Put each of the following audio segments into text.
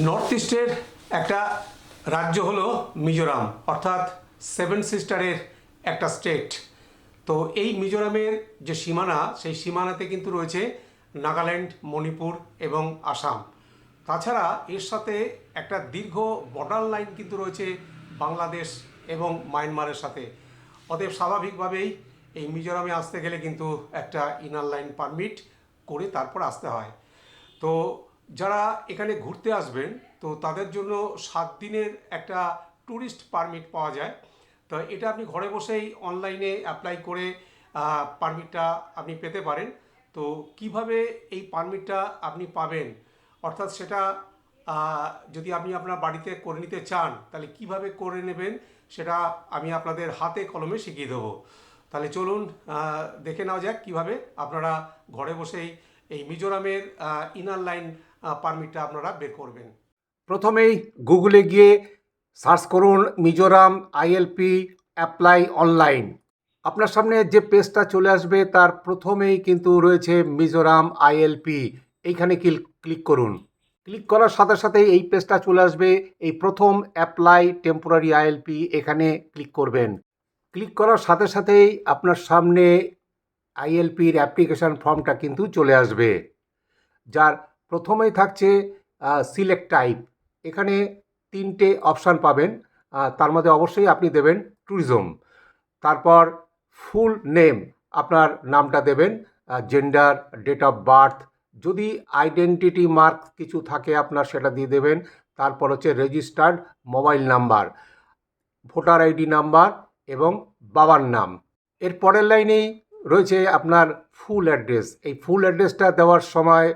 North ইস্টের একটা রাজ্য হলো মিজোরাম, অর্থাৎ সেভেন সিস্টারের একটা স্টেট। তো এই মিজোরামের যে সীমানা, সেই সীমানাতে কিন্তু রয়েছে নাগাল্যান্ড, মণিপুর এবং আসাম। তাছাড়া এর সাথে একটা দীর্ঘ বর্ডার লাইন কিন্তু রয়েছে বাংলাদেশ এবং মায়ানমারের সাথে। অতএব স্বাভাবিকভাবেই এই মিজোরামে আসতে গেলে কিন্তু একটা ইনার লাইন পারমিট করে তারপর আসতে হয়। তো যারা এখানে ঘুরতে আসবেন, তো তাদের জন্য 7 দিনের একটা ট্যুরিস্ট পারমিট পাওয়া যায়। তো এটা আপনি ঘরে বসেই অনলাইনে অ্যাপ্লাই করে পারমিটটা আপনি পেতে পারেন। তো কিভাবে এই পারমিটটা আপনি পাবেন, অর্থাৎ সেটা যদি আপনি আপনার বাড়িতে করে নিতে চান, তাহলে কিভাবে করে নেবেন সেটা আমি আপনাদের হাতে কলমে শিখিয়ে দেবো। তাহলে চলুন দেখে নেওয়া যাক কীভাবে আপনারা ঘরে বসেই এই মিজোরামের ইনার লাইন পারমিটটা আপনারা বের করবেন। প্রথমেই গুগলে গিয়ে সার্চ করুন মিজোরাম আইএলপি অ্যাপ্লাই অনলাইন। আপনার সামনে যে পেজটা চলে আসবে তার প্রথমেই কিন্তু রয়েছে মিজোরাম আইএলপি। এইখানে ক্লিক করুন। ক্লিক করার সাথে সাথেই এই পেজটা চলে আসবে। এই প্রথম অ্যাপ্লাই টেম্পোরারি আইএলপি, এখানে ক্লিক করবেন। ক্লিক করার সাথে সাথেই আপনার সামনে আইএলপির অ্যাপ্লিকেশান ফর্মটা কিন্তু চলে আসবে, যার প্রথমেই থাকছে সিলেক্ট টাইপ। এখানে 3টে অপশান পাবেন, তার মধ্যে অবশ্যই আপনি দেবেন ট্যুরিজম। তারপর ফুল নেম, আপনার নামটা দেবেন, জেন্ডার, ডেট অফ বার্থ, যদি আইডেন্টিটি মার্ক কিছু থাকে আপনার সেটা দিয়ে দেবেন। তারপর হচ্ছে registered mobile number, voter ID number এবং বাবার নাম। এর পরের লাইনেই রয়েছে আপনার ফুল অ্যাড্রেস। এই ফুল অ্যাড্রেসটা দেওয়ার সময়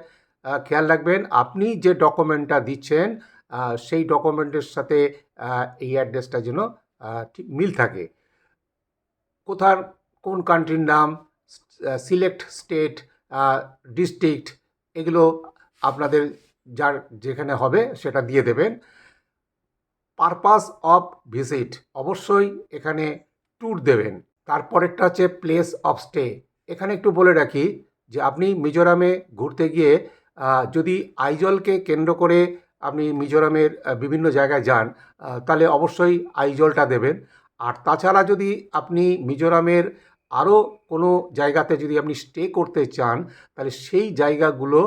খেয়াল রাখবেন আপনি যে ডকুমেন্টটা দিচ্ছেন সেই ডকুমেন্টের সাথে এই অ্যাড্রেসটা যেন ঠিক মিল থাকে। কোথার কোন কান্ট্রির নাম, সিলেক্ট স্টেট, ডিস্ট্রিক্ট, এগুলো আপনাদের যার যেখানে হবে সেটা দিয়ে দেবেন। পারপাস অফ ভিজিট, অবশ্যই এখানে ট্যুর দেবেন। তারপরেরটা হচ্ছে প্লেস অফ স্টে। এখানে একটু বলে রাখি যে আপনি মিজোরামে ঘুরতে গিয়ে যদি আইজলকে কেন্দ্র করে আপনি মিজোরামের বিভিন্ন জায়গায় যান, তাহলে অবশ্যই আইজলটা দেবেন। আর তাছাড়া যদি আপনি মিজোরামের আরও কোনো জায়গাতে যদি আপনি স্টে করতে চান, তাহলে সেই জায়গাগুলো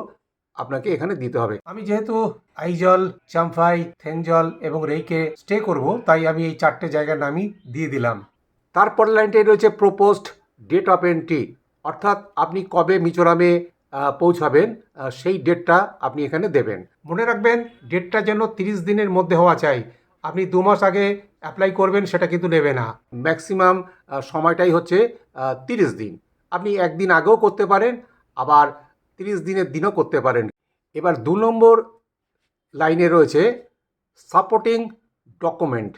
আপনাকে এখানে দিতে হবে। আমি যেহেতু আইজল, চাম্পাই, থেনজল এবং রেইকে স্টে করব, তাই আমি এই 4টে জায়গার নামই দিয়ে দিলাম। তারপর লাইনটাই রয়েছে প্রপোজড ডেট অফ এন্ট্রি, অর্থাৎ আপনি কবে মিজোরামে পৌঁছাবেন সেই ডেটটা আপনি এখানে দেবেন। মনে রাখবেন ডেটটা যেন 30 দিনের মধ্যে হওয়া চাই। আপনি 2 মাস আগে অ্যাপ্লাই করবেন সেটা কিন্তু নেবে না। ম্যাক্সিমাম সময়টাই হচ্ছে 30 দিন। আপনি একদিন আগেও করতে পারেন, আবার 30 দিনের দিনও করতে পারেন। এবার 2 নম্বর লাইনে রয়েছে সাপোর্টিং ডকুমেন্ট।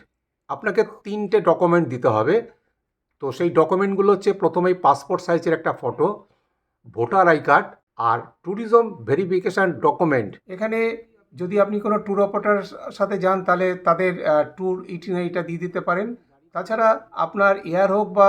আপনাকে 3টে ডকুমেন্ট দিতে হবে। তো সেই ডকুমেন্টগুলো হচ্ছে প্রথমেই পাসপোর্ট সাইজের একটা ফটো, ভোটার আই কার্ড আর ট্যুরিজম ভেরিফিকেশান ডকুমেন্ট। এখানে যদি আপনি কোনো ট্যুর অপারেটরের সাথে যান, তাহলে তাদের ট্যুর ইটিনারিটা দিয়ে দিতে পারেন। তাছাড়া আপনার এয়ার হোক বা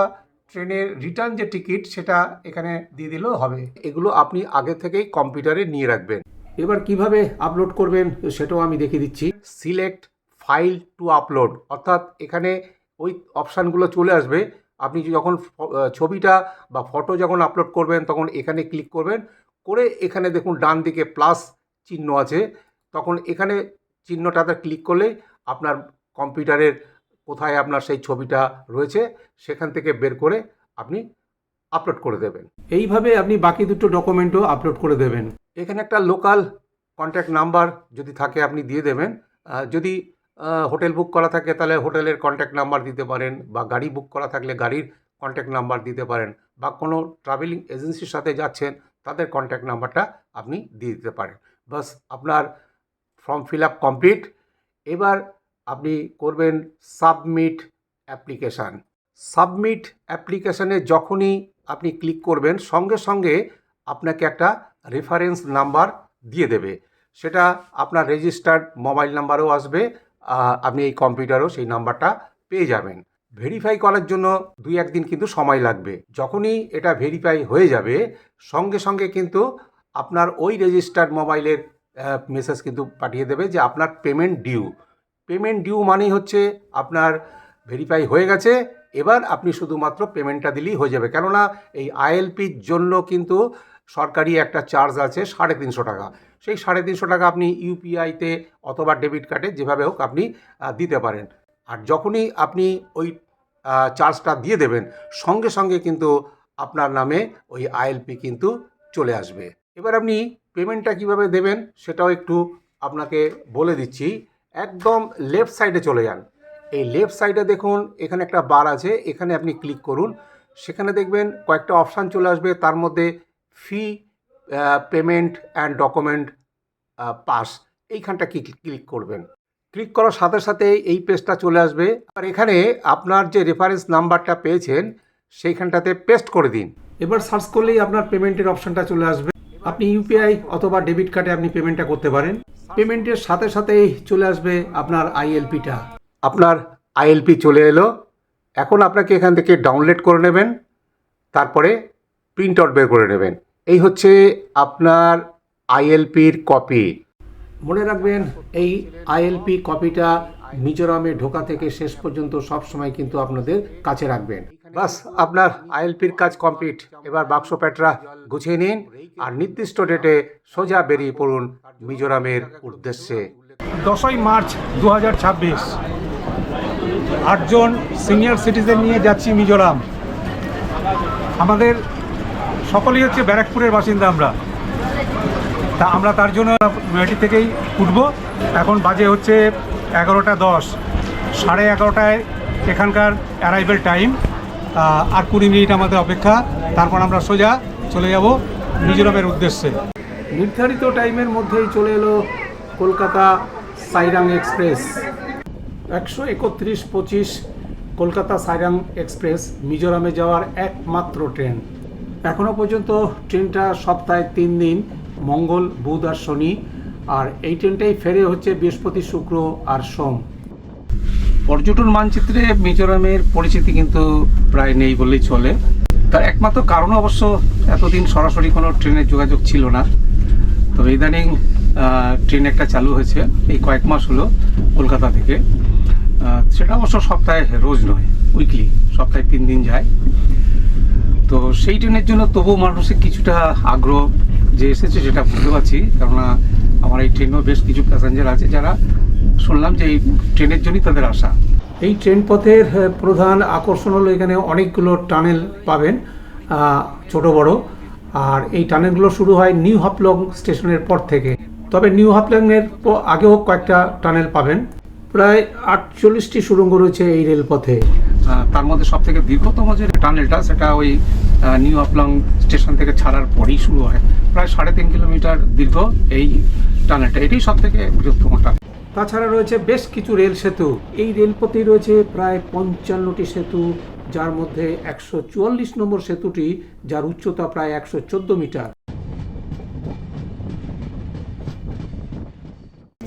ট্রেনের রিটার্ন যে টিকিট, সেটা এখানে দিয়ে দিলেও হবে। এগুলো আপনি আগে থেকেই কম্পিউটারে নিয়ে রাখবেন। এবার কিভাবে আপলোড করবেন সেটাও আমি দেখিয়ে দিচ্ছি। সিলেক্ট ফাইল টু আপলোড, অর্থাৎ এখানে ওই অপশানগুলো চলে আসবে। আপনি যখন ছবিটা বা ফটো যখন আপলোড করবেন, তখন এখানে ক্লিক করবেন। করে এখানে দেখুন ডান দিকে প্লাস চিহ্ন আছে, তখন এখানে চিহ্নটাতে ক্লিক করলে আপনার কম্পিউটারের কোথায় আপনার সেই ছবিটা রয়েছে সেখান থেকে বের করে আপনি আপলোড করে দেবেন। এইভাবে আপনি বাকি দুটো ডকুমেন্টও আপলোড করে দেবেন। এখানে একটা লোকাল কন্ট্যাক্ট নাম্বার যদি থাকে আপনি দিয়ে দেবেন। যদি হোটেল বুক করা থাকে তাহলে হোটেলের কন্ট্যাক্ট নাম্বার দিতে পারেন, বা গাড়ি বুক করা থাকলে গাড়ির কন্ট্যাক্ট নাম্বার দিতে পারেন, বা কোনো ট্রাভেলিং এজেন্সির সাথে যাচ্ছেন তাদের কন্ট্যাক্ট নাম্বারটা আপনি দিয়ে দিতে পারেন। বাস, আপনার ফর্ম ফিল আপ কমপ্লিট। এবার আপনি করবেন সাবমিট অ্যাপ্লিকেশান। সাবমিট অ্যাপ্লিকেশানে যখনই আপনি ক্লিক করবেন, সঙ্গে সঙ্গে আপনাকে একটা রেফারেন্স নাম্বার দিয়ে দেবে। সেটা আপনার রেজিস্টার্ড মোবাইল নাম্বারও আসবে, আপনি এই কম্পিউটারও সেই নাম্বারটা পেয়ে যাবেন। ভেরিফাই করার জন্য 2-1 দিন কিন্তু সময় লাগবে। যখনই এটা ভেরিফাই হয়ে যাবে, সঙ্গে সঙ্গে কিন্তু আপনার ওই রেজিস্টার্ড মোবাইলের মেসেজ কিন্তু পাঠিয়ে দেবে যে আপনার পেমেন্ট ডিউ। পেমেন্ট ডিউ মানেই হচ্ছে আপনার ভেরিফাই হয়ে গেছে, এবার আপনি শুধুমাত্র পেমেন্টটা দিলেই হয়ে যাবে। কেননা এই আইএলপির জন্য কিন্তু সরকারি একটা চার্জ আছে 350 টাকা। সেই 350 টাকা আপনি ইউপিআইতে অথবা ডেবিট কার্ডে যেভাবে হোক আপনি দিতে পারেন। আর যখনই আপনি ওই চার্জটা দিয়ে দেবেন, সঙ্গে সঙ্গে কিন্তু আপনার নামে ওই আইএলপি কিন্তু চলে আসবে। এবার আপনি পেমেন্টটা কিভাবে দেবেন সেটাও একটু আপনাকে বলে দিচ্ছি। একদম লেফট সাইডে চলে যান। এই লেফট সাইডে দেখুন এখানে একটা বার আছে, এখানে আপনি ক্লিক করুন। সেখানে দেখবেন কয়েকটা অপশান চলে আসবে, তার মধ্যে ফি, পেমেন্ট অ্যান্ড ডকুমেন্ট পাস, এইখানটা ক্লিক করবেন। ক্লিক করার সাথে সাথে এই পেজটা চলে আসবে। আর এখানে আপনার যে রেফারেন্স নাম্বারটা পেয়েছেন সেইখানটাতে পেস্ট করে দিন। এবার সার্চ করলেই আপনার পেমেন্টের অপশানটা চলে আসবে। আপনি ইউপিআই অথবা ডেবিট কার্ডে আপনি পেমেন্টটা করতে পারেন। পেমেন্টের সাথে সাথেই চলে আসবে আপনার আইএলপিটা। আপনার আইএলপি চলে এলো। এখন আপনাকে এখান থেকে ডাউনলোড করে নেবেন, তারপরে প্রিন্ট আউট বের করে নেবেন। এই হচ্ছে আপনার আইএলপির কপি। মনে রাখবেন এই আইএলপি কপিটা মিজোরামে ঢোকা থেকে শেষ পর্যন্ত সব সময় কিন্তু আপনাদের কাছে রাখবেন। বাস, আপনার আইএলপির কাজ কমপ্লিট। এবার বাক্স প্যাটরা গুছিয়ে নিন আর নির্দিষ্ট ডেটে সোজা বেরিয়ে পড়ুন মিজোরামের উদ্দেশ্যে। 10ই মার্চ 2026 8জন সিনিয়র সিটিজেন নিয়ে যাচ্ছি মিজোরাম। আমাদের সকলেই হচ্ছে ব্যারাকপুরের বাসিন্দা আমরা তার জন্য নয়াটি থেকেই উঠব। এখন বাজে হচ্ছে 11টা 10, 11:30 এখানকার অ্যারাইভেল টাইম। আর 20 মিনিট আমাদের অপেক্ষা, তারপর আমরা সোজা চলে যাব মিজোরামের উদ্দেশ্যে। নির্ধারিত টাইমের মধ্যেই চলে এলো কলকাতা সাইরাং এক্সপ্রেস। 131-25 কলকাতা সাইরাং এক্সপ্রেস মিজোরামে যাওয়ার একমাত্র ট্রেন। এখনও পর্যন্ত ট্রেনটা সপ্তাহে 3 দিন, মঙ্গল, বুধ আর শনি। আর এই ট্রেনটাই ফেরে হচ্ছে বৃহস্পতি, শুক্র আর সোম। পর্যটন মানচিত্রে মিজোরামের পরিচিতি কিন্তু প্রায় নেই বললেই চলে। তার একমাত্র কারণ অবশ্য এতদিন সরাসরি কোনো ট্রেনের যোগাযোগ ছিল না। তো ইদানিং ট্রেন একটা চালু হয়েছে এই কয়েক মাস হলো কলকাতা থেকে। সেটা অবশ্য সপ্তাহে রোজ নয়, উইকলি, সপ্তাহে 3 দিন যায়। তো সেই ট্রেনের জন্য তবু মানুষের কিছুটা আগ্রহ যে এসেছে সেটা বুঝতে পারছি। কেননা আমার এই ট্রেনেও বেশ কিছু প্যাসেঞ্জার আছে যারা শুনলাম যে এই ট্রেনের জন্যই তাদের আসা। এই ট্রেন পথের প্রধান আকর্ষণ হলো এখানে অনেকগুলো টানেল পাবেন, ছোট বড়। আর এই টানেলগুলো শুরু হয় নিউ হাফলং স্টেশনের পর থেকে। তবে নিউ হাফলংয়ের আগেও কয়েকটা টানেল পাবেন। প্রায় 48টি সুড়ঙ্গ রয়েছে এই রেলপথে। তার মধ্যে সব থেকে দীর্ঘতম যে টানেলটা সেটা ওই নিউ হাফলং স্টেশন থেকে ছাড়ার পরেই শুরু হয়। প্রায় 3.5 কিলোমিটার দীর্ঘ এই টানেলটা, এটাই সব থেকে বৃহত্তম টানেল। তাছাড়া রয়েছে বেশ কিছু রেল সেতু। এই রেলপথে রয়েছে প্রায় 55টি সেতু, যার মধ্যে 144 নম্বর সেতুটি, যার উচ্চতা প্রায় 114 মিটার।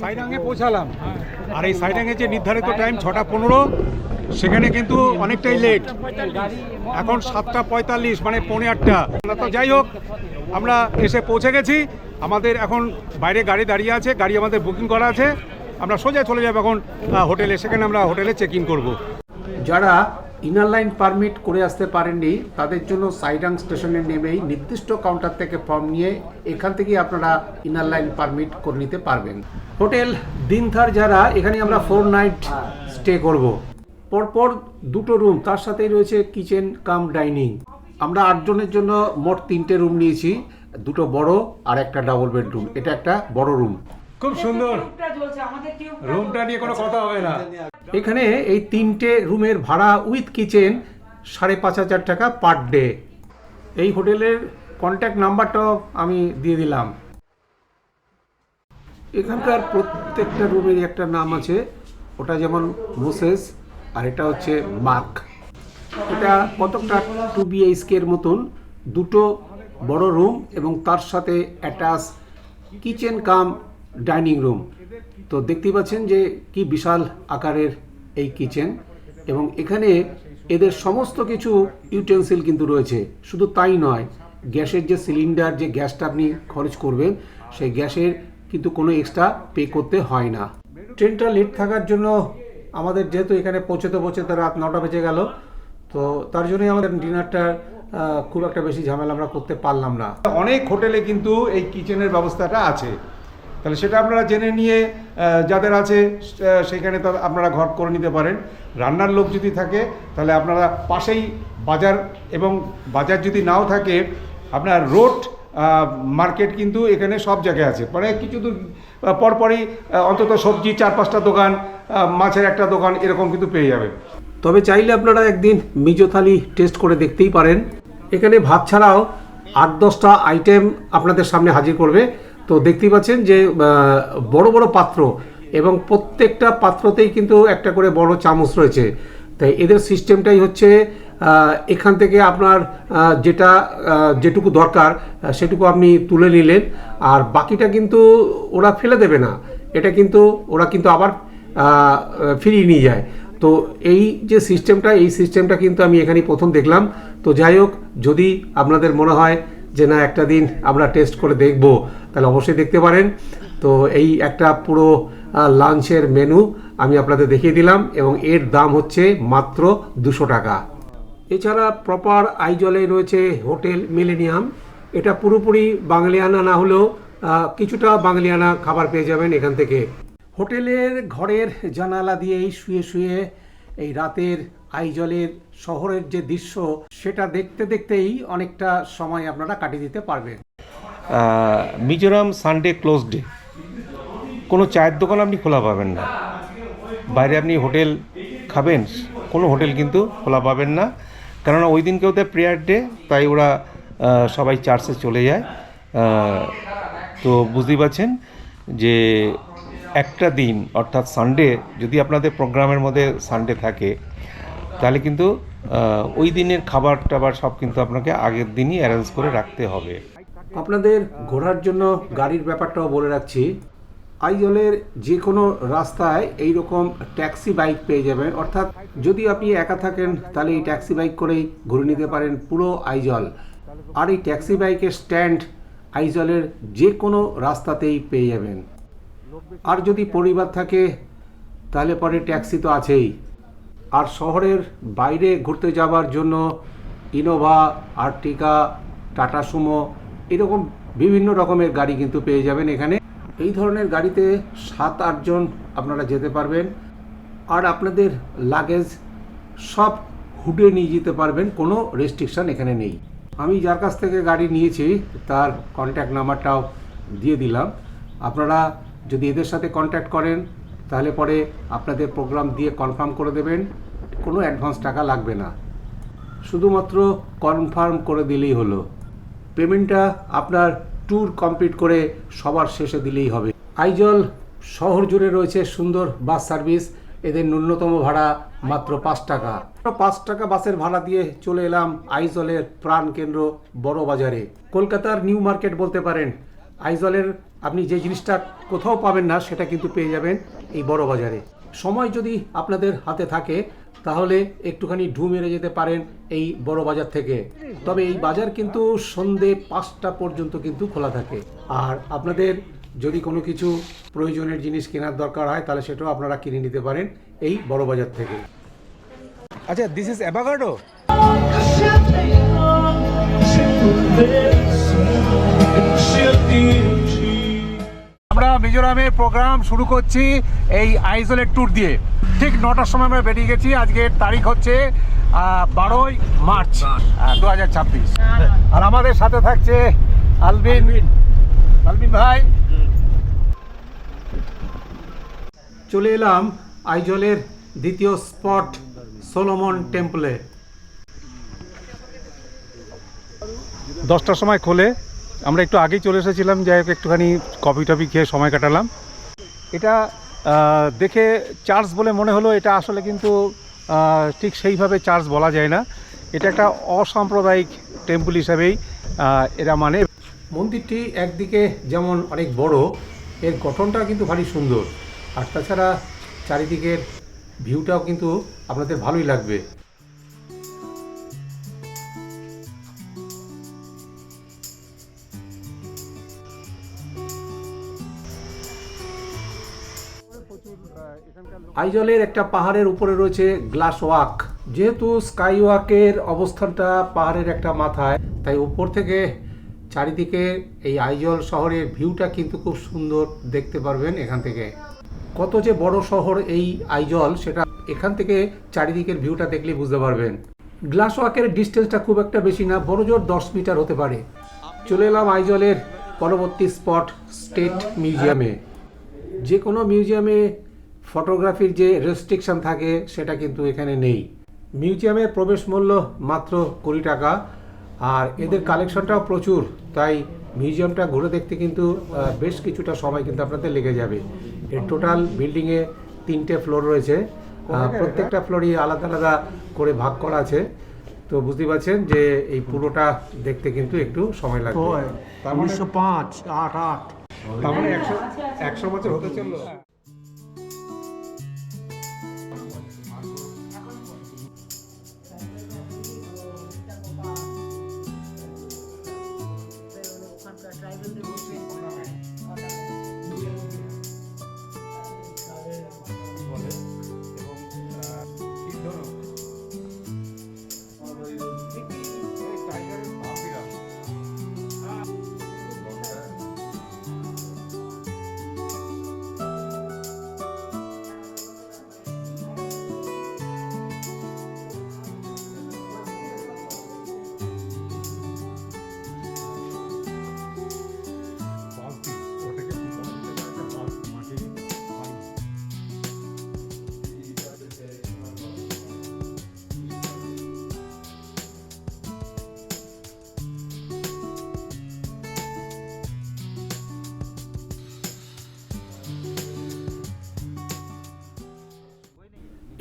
সাইরাঙে পৌঁছালাম। আর এই সাইরাঙে যে নির্ধারিত টাইম 6টা 15, সেখানে কিন্তু অনেকটাই লেট। এখন 7টা 45, মানে 7:45। তো যাই হোক, আমরা এসে পৌঁছে গেছি। আমাদের এখন বাইরে গাড়ি দাঁড়িয়ে আছে, গাড়ি আমাদের বুকিং করা আছে। আমরা সোজা চলে যাব এখন হোটেলে, সেখানে আমরা হোটেলে চেক ইন করবো। যারা ইনার লাইন পারমিট করে আসতে পারেননি তাদের জন্য সাইরাং স্টেশনে নেমেই নির্দিষ্ট কাউন্টার থেকে ফর্ম নিয়ে এখান থেকেই আপনারা ইনার লাইন পারমিট করে নিতে পারবেন। হোটেল দিনথার যারা, এখানে আমরা 4 নাইট স্টে করব। পরপর 2টো রুম, তার সাথেই রয়েছে কিচেন কাম ডাইনিং। আমরা 8 জনের জন্য মোট 3টে রুম নিয়েছি, 2টো বড় আর একটা ডাবল বেডরুম। এটা একটা বড় রুম, খুব সুন্দর। রুমটা নিয়ে কোনো কথা হবে না। এখানে এই 3টে রুমের ভাড়া উইথ কিচেন 5,500 টাকা পার ডে। এই হোটেলের কন্ট্যাক্ট নাম্বারটাও আমি দিয়ে দিলাম। এখানকার প্রত্যেকটা রুমেরই একটা নাম আছে, ওটা যেমন মোসেস আর এটা হচ্ছে মার্ক। এটা কতকটা 2 BHK এর মতন, 2টো বড় রুম এবং তার সাথে attach kitchen cum dining room. তো দেখতেই পাচ্ছেন যে কি বিশাল আকারের এই কিচেন, এবং এখানে এদের সমস্ত কিছু ইউটেন্সিল কিন্তু রয়েছে। শুধু তাই নয়, গ্যাসের যে সিলিন্ডার, যে গ্যাসটা আপনি খরচ করবেন, সেই গ্যাসের কিন্তু কোনো এক্সট্রা পে করতে হয় না। ট্রেনটা লেট থাকার জন্য আমাদের যেহেতু এখানে পৌঁছতে পৌঁছতে রাত 9টা বেজে গেল, তো তার জন্যই আমাদের ডিনারটা খুব একটা বেশি ঝামেলা আমরা করতে পারলাম না। অনেক হোটেলে কিন্তু এই কিচেনের ব্যবস্থাটা আছে, তাহলে সেটা আপনারা জেনে নিয়ে যাদের আছে সেখানে তো আপনারা ঘর করে নিতে পারেন। রান্নার লোক যদি থাকে তাহলে আপনারা পাশেই বাজার, এবং বাজার যদি নাও থাকে আপনার রোড মার্কেট কিন্তু এখানে সব জায়গায় আছে, মানে কিছু দূর পরপরই অন্তত সবজি 4-5টা দোকান, মাছের একটা দোকান, এরকম কিন্তু পেয়ে যাবেন। তবে চাইলে আপনারা একদিন মিজো থালি টেস্ট করে দেখতেই পারেন। এখানে ভাত ছাড়াও 8-10টা আইটেম আপনাদের সামনে হাজির করবে। তো দেখতেই পাচ্ছেন যে বড় বড় পাত্র, এবং প্রত্যেকটা পাত্রতেই কিন্তু একটা করে বড় চামচ রয়েছে। তাই এদের সিস্টেমটাই হচ্ছে এখান থেকে আপনার যেটুকু দরকার সেটুকু আপনি তুলে নিলেন, আর বাকিটা কিন্তু ওরা ফেলে দেবে না, এটা কিন্তু ওরা কিন্তু আবার ফিরিয়ে নিয়ে যায়। তো এই যে সিস্টেমটা, এই সিস্টেমটা কিন্তু আমি এখানেই প্রথম দেখলাম। তো যাই হোক, যদি আপনাদের মনে হয় যে না একটা দিন আমরা টেস্ট করে দেখব, তাহলে অবশ্যই দেখতে পারেন। তো এই একটা পুরো লাঞ্চের মেনু আমি আপনাদের দেখিয়ে দিলাম, এবং এর দাম হচ্ছে মাত্র 200 টাকা। এছাড়া প্রপার আইজলে রয়েছে হোটেল মিলেনিয়াম। এটা পুরোপুরি বাঙালিয়ানা না হলেও কিছুটা বাঙালিয়ানা খাবার পেয়ে যাবেন এখান থেকে। হোটেলের ঘরের জানালা দিয়েই শুয়ে শুয়ে এই রাতের আইজলের শহরের যে দৃশ্য, সেটা দেখতে দেখতেই অনেকটা সময় আপনারা কাটিয়ে দিতে পারবেন। মিজোরাম সানডে ক্লোজ ডে, কোনো চায়ের দোকান আপনি খোলা পাবেন না। বাইরে আপনি হোটেল খাবেন, কোনো হোটেল কিন্তু খোলা পাবেন না, কেননা ওই দিনকে ওদের প্রেয়ার ডে, তাই ওরা সবাই চার্চে চলে যায়। তো বুঝতেই পারছেন যে একটা দিন অর্থাৎ সানডে, যদি আপনাদের প্রোগ্রামের মধ্যে সানডে থাকে তাহলে কিন্তু ওই দিনের খাবার টাবার সব কিন্তু আপনাকে আগের দিনই অ্যারেঞ্জ করে রাখতে হবে। আপনাদের ঘোরার জন্য গাড়ির ব্যাপারটাও বলে রাখছি। আইজলের যে কোনো রাস্তায় এই রকম ট্যাক্সি বাইক পেয়ে যাবেন, অর্থাৎ যদি আপনি একা থাকেন তাহলে এই ট্যাক্সি বাইক করেই ঘুরে নিতে পারেন পুরো আইজল। আর এই ট্যাক্সি বাইকের স্ট্যান্ড আইজলের যে কোনো রাস্তাতেই পেয়ে যাবেন। আর যদি পরিবার থাকে তাহলে পরে ট্যাক্সি তো আছেই। আর শহরের বাইরে ঘুরতে যাওয়ার জন্য ইনোভা, আর্টিকা, টাটা সুমো, এরকম বিভিন্ন রকমের গাড়ি কিন্তু পেয়ে যাবেন এখানে। এই ধরনের গাড়িতে 7-8 জন আপনারা যেতে পারবেন, আর আপনাদের লাগেজ সব হুডে নিয়ে যেতে পারবেন, কোনো রেস্ট্রিকশান এখানে নেই। আমি যার কাছ থেকে গাড়ি নিয়েছি তার কন্ট্যাক্ট নাম্বারটাও দিয়ে দিলাম। আপনারা যদি এদের সাথে কন্ট্যাক্ট করেন তাহলে পরে আপনাদের প্রোগ্রাম দিয়ে কনফার্ম করে দেবেন, কোনো অ্যাডভান্স টাকা লাগবে না, শুধুমাত্র কনফার্ম করে দিলেই হলো। পেমেন্টটা আপনার ট্যুর কমপ্লিট করে সবার শেষে দিলেই হবে। আইজল শহর জুড়ে রয়েছে সুন্দর বাস সার্ভিস। এদের ন্যূনতম ভাড়া মাত্র 5 টাকা। 5 টাকা বাসের ভাড়া দিয়ে চলে এলাম আইজলের প্রাণকেন্দ্র বড় বাজারে। কলকাতার নিউ মার্কেট বলতে পারেন। আইজলের আপনি যে জিনিসটা কোথাও পাবেন না সেটা কিন্তু পেয়ে যাবেন এই বড় বাজারে। সময় যদি আপনাদের হাতে থাকে তাহলে একটুখানি ঢু মেরে যেতে পারেন এই বড় বাজার থেকে। তবে এই বাজার কিন্তু সন্ধে 5টা পর্যন্ত কিন্তু খোলা থাকে। আর আপনাদের যদি কোনো কিছু প্রয়োজনের জিনিস কেনার দরকার হয় তাহলে সেটাও আপনারা কিনে নিতে পারেন এই বড় বাজার থেকে। আচ্ছা, দিস ইজ অ্যাভাকাডো। আমরা মিজোরামের প্রোগ্রাম শুরু করছি এই আইজলের ট্যুর দিয়ে। ঠিক 9টার সময় আমরা বেরিয়ে গেছি। আজকের তারিখ হচ্ছে 12ই মার্চ 2026। আর আমাদের সাথে থাকছে আলবিন ভাই। চলে এলাম আইজলের দ্বিতীয় স্পট সোলোমন টেম্পলে। 10টার সময় খোলে, আমরা একটু আগেই চলে এসেছিলাম, যাই হোক একটুখানি কফি টফি খেয়ে সময় কাটালাম। এটা দেখে চার্চ বলে মনে হলো, এটা আসলে কিন্তু ঠিক সেইভাবে চার্চ বলা যায় না। এটা একটা অসাম্প্রদায়িক টেম্পল হিসাবেই এরা মানে। মন্দিরটি একদিকে যেমন অনেক বড়, এর গঠনটা কিন্তু ভারী সুন্দর, আর তাছাড়া চারিদিকের ভিউটাও কিন্তু আপনাদের ভালোই লাগবে। আইজলের একটা পাহাড়ের উপরে রয়েছে গ্লাস ওয়াক। যেহেতু স্কাই ওয়াকের অবস্থানটা পাহাড়ের একটা মাথায়, তাই উপর থেকে চারিদিকে এই আইজল শহরের ভিউটা কিন্তু খুব সুন্দর দেখতে পারবেন এখান থেকে। কত যে বড় শহর এই আইজল, সেটা এখান থেকে চারিদিকের ভিউটা দেখলেই বুঝতে পারবেন। গ্লাস ওয়াকের ডিস্টেন্সটা খুব একটা বেশি না, বড় জোর 10 মিটার হতে পারে। চলে এলাম আইজলের পরবর্তী স্পট স্টেট মিউজিয়ামে। যে কোনো মিউজিয়ামে ফটোগ্রাফির যে রেস্ট্রিকশন থাকে সেটা কিন্তু এখানে নেই। মিউজিয়ামের প্রবেশ মূল্য মাত্র 20 টাকা, আর এদের কালেকশনটাও প্রচুর, তাই মিউজিয়ামটা ঘুরে দেখতে কিন্তু বেশ কিছুটা সময় কিন্তু আপনাদের লেগে যাবে। এর টোটাল বিল্ডিংয়ে 3টে ফ্লোর রয়েছে, প্রত্যেকটা ফ্লোরই আলাদা আলাদা করে ভাগ করা আছে। তো বুঝতে পারছেন যে এই পুরোটা দেখতে কিন্তু একটু সময় লাগবে। 1905, 8 তার মানে 100 বছর হতে চললো।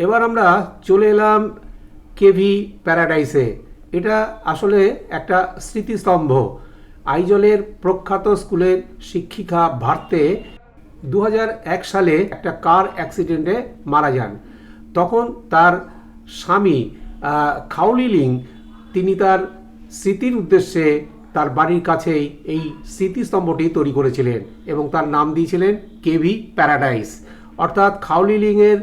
এবার আমরা চলে এলাম কেভি প্যারাডাইসে। এটা আসলে একটা স্মৃতিস্তম্ভ। আইজলের প্রখ্যাত স্কুলের শিক্ষিকা ভারতে 2001 সালে একটা কার অ্যাক্সিডেন্টে মারা যান। তখন তার স্বামী খাওলিলিং তিনি তার স্মৃতির উদ্দেশ্যে তার বাড়ির কাছেই এই স্মৃতিস্তম্ভটি তৈরি করেছিলেন এবং তার নাম দিয়েছিলেন কেভি প্যারাডাইস। অর্থাৎ খাওলিলিংয়ের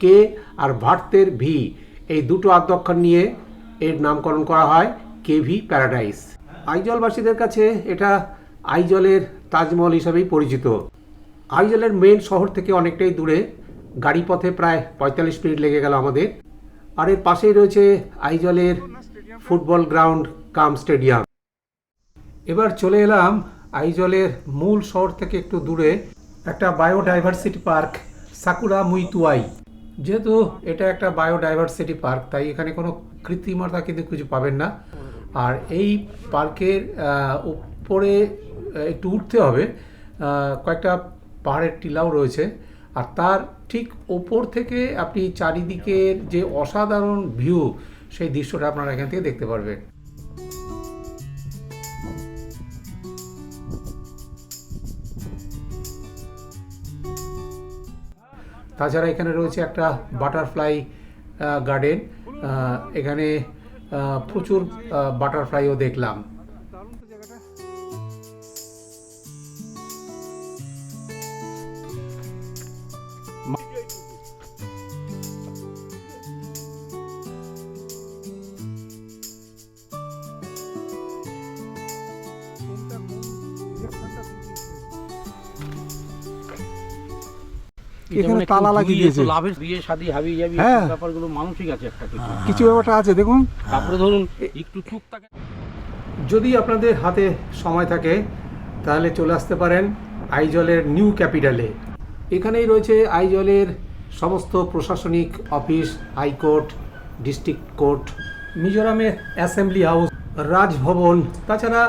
কে আর ভারতের ভি, এই দুটো আদ্যক্ষর নিয়ে এর নামকরণ করা হয় কেভি প্যারাডাইস। আইজলবাসীদের কাছে এটা আইজলের তাজমহল হিসাবেই পরিচিত। আইজলের মেন শহর থেকে অনেকটাই দূরে, গাড়ি পথে প্রায় 45 মিনিট লেগে গেল আমাদের। আর এর পাশেই রয়েছে আইজলের ফুটবল গ্রাউন্ড কাম স্টেডিয়াম। এবার চলে এলাম আইজলের মূল শহর থেকে একটু দূরে একটা বায়োডাইভার্সিটি পার্ক, সাকুরা মুইতুয়াই। যেহেতু এটা একটা বায়োডাইভার্সিটি পার্ক, তাই এখানে কোনো কৃত্রিমতা কিন্তু কিছু পাবেন না। আর এই পার্কের উপরে একটু উঠতে হবে, কয়েকটা পাহাড়ের টিলাও রয়েছে। আর তার ঠিক ওপর থেকে আপনি চারিদিকের যে অসাধারণ ভিউ, সেই দৃশ্যটা আপনারা এখান থেকে দেখতে পারবেন। তাছাড়া এখানে রয়েছে একটা বাটারফ্লাই গার্ডেন। এখানে প্রচুর বাটারফ্লাইও দেখলাম। এখানে তালা লাগিয়ে দিয়েছে। লাভের বিয়ে শাদী হাবি যাবি হ্যাঁ। ব্যাপারগুলো মানসিক আছে একটা কিছু ব্যাপারটা আছে দেখুন। তারপরে ধরুন একটু টুকটাক যদি আপনাদের হাতে সময় থাকে তাহলে চলে আসতে পারেন আইজলের নিউ ক্যাপিটালে। এখানেই রয়েছে আইজলের সমস্ত প্রশাসনিক অফিস, হাইকোর্ট, ডিস্ট্রিক্ট কোর্ট, মিজোরামের অ্যাসেম্বলি হাউস, রাজভবন, তাছাড়া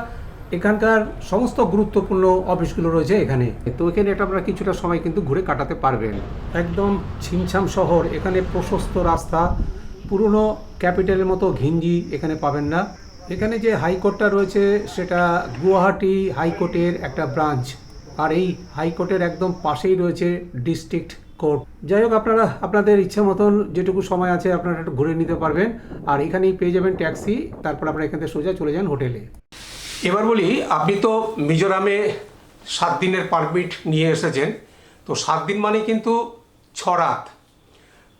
এখানকার সমস্ত গুরুত্বপূর্ণ অফিসগুলো রয়েছে এখানে। তো এখানে এটা আপনারা কিছুটা সময় কিন্তু ঘুরে কাটাতে পারবেন। একদম ছিমছাম শহর, এখানে প্রশস্ত রাস্তা, পুরনো ক্যাপিটালের মতো ঘিঞ্জি এখানে পাবেন না। এখানে যে হাইকোর্টটা রয়েছে সেটা গুয়াহাটি হাইকোর্টের একটা ব্রাঞ্চ, আর এই হাইকোর্টের একদম পাশেই রয়েছে ডিস্ট্রিক্ট কোর্ট। যাই হোক, আপনারা আপনাদের ইচ্ছা মতন যেটুকু সময় আছে আপনারা একটু ঘুরে নিতে পারবেন। আর এখানেই পেয়ে যাবেন ট্যাক্সি, তারপর আপনারা এখান থেকে সোজা চলে যান হোটেলে। এবার বলি, আপনি তো মিজোরামে 7 দিনের পারমিট নিয়ে এসেছেন, তো 7 দিন মানে কিন্তু 6 রাত।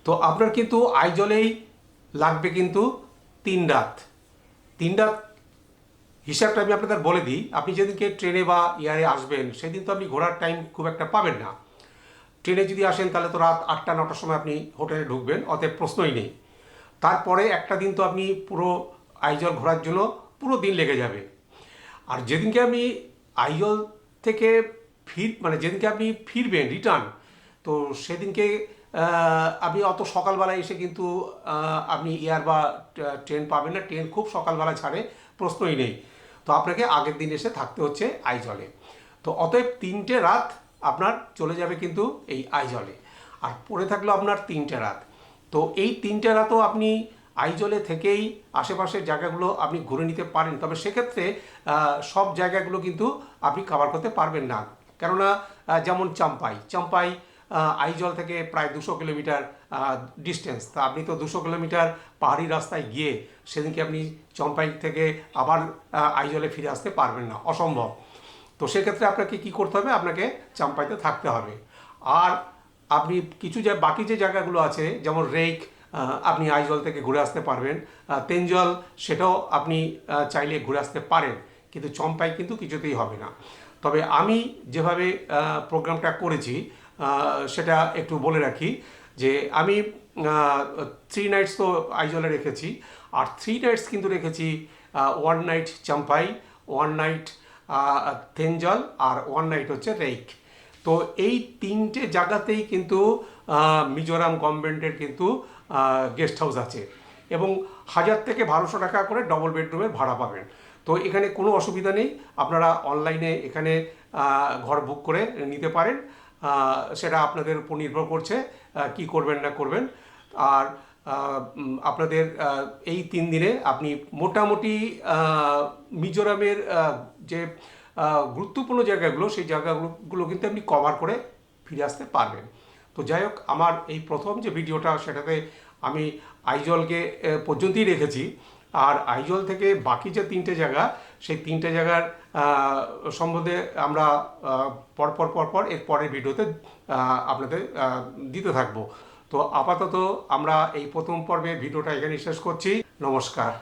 তো আপনার কিন্তু আইজলেই লাগবে কিন্তু 3 রাত। 3 রাত হিসাবটা আমি আপনাদের বলে দিই। আপনি যেদিনকে ট্রেনে বা এয়ারে আসবেন সেদিন তো আপনি ঘোরার টাইম খুব একটা পাবেন না। ট্রেনে যদি আসেন তাহলে তো রাত 8টা-9টার সময় আপনি হোটেলে ঢুকবেন, অতএব প্রশ্নই নেই। তারপরে একটা দিন তো আপনি পুরো আইজল ঘোরার জন্য পুরো দিন লেগে যাবে। আর যেদিনকে আপনি আইজল থেকে মানে যেদিনকে আপনি ফিরবেন রিটার্ন, তো সেদিনকে আপনি অত সকালবেলায় এসে কিন্তু আপনি এয়ার বা ট্রেন পাবেন না। ট্রেন খুব সকালবেলা ছাড়ে, প্রশ্নই নেই। তো আপনাকে আগের দিন এসে থাকতে হচ্ছে আইজলে। তো অতএব 3টে রাত আপনার চলে যাবে কিন্তু এই আইজলে, আর পড়ে থাকলো আপনার 3টে রাত। তো এই 3টে রাতও আপনি আইজলে থেকেই আশেপাশের জায়গাগুলো আপনি ঘুরে নিতে পারেন, তবে সেক্ষেত্রে সব জায়গাগুলো কিন্তু আপনি কভার করতে পারবেন না। কেননা যেমন চাম্পাই আইজল থেকে প্রায় 200 কিলোমিটার ডিস্টেন্স। তা আপনি তো 200 কিলোমিটার পাহাড়ি রাস্তায় গিয়ে সেদিনকে আপনি চম্পাই থেকে আবার আইজলে ফিরে আসতে পারবেন না, অসম্ভব। তো সেক্ষেত্রে আপনাকে কি করতে হবে, আপনাকে চাম্পাইতে থাকতে হবে। আর আপনি কিছু বাকি যে জায়গাগুলো আছে যেমন রেক, আপনি আইজল থেকে ঘুরে আসতে পারবেন। তেঞ্জল, সেটাও আপনি চাইলে ঘুরে আসতে পারেন, কিন্তু চম্পাই কিন্তু কিছুতেই হবে না। তবে আমি যেভাবে প্রোগ্রামটা করেছি সেটা একটু বলে রাখি যে আমি 3 নাইটস তো আইজলে রেখেছি, আর 3 নাইটস কিন্তু রেখেছি 1 নাইট চাম্পাই, 1 নাইট তেঞ্জল, আর 1 নাইট হচ্ছে রেক। তো এই 3টে জায়গাতেই কিন্তু মিজোরাম গভর্নমেন্টের কিন্তু গেস্ট হাউস আছে, এবং 1000 থেকে 1200 টাকা করে ডবল বেডরুমের ভাড়া পাবেন। তো এখানে কোনো অসুবিধা নেই, আপনারা অনলাইনে এখানে ঘর বুক করে নিতে পারেন। সেটা আপনাদের উপর নির্ভর করছে কি করবেন না করবেন। আর আপনাদের এই 3 দিনে আপনি মোটামুটি মিজোরামের যে গুরুত্বপূর্ণ জায়গাগুলো, সেই জায়গাগুলো কিন্তু আপনি কভার করে ফিরে আসতে পারবেন। তো যাই হোক, আমার এই প্রথম যে ভিডিওটা সেটাতে আমি আইজলকে পর্যন্তই রেখেছি, আর আইজল থেকে বাকি যে 3টে জায়গা, সেই 3টে জায়গার সম্বন্ধে আমরা পরপর এর পরের ভিডিওতে আপনাদের দিতে থাকবো। তো আপাতত আমরা এই প্রথম পর্বে ভিডিওটা এখানে শেষ করছি। নমস্কার।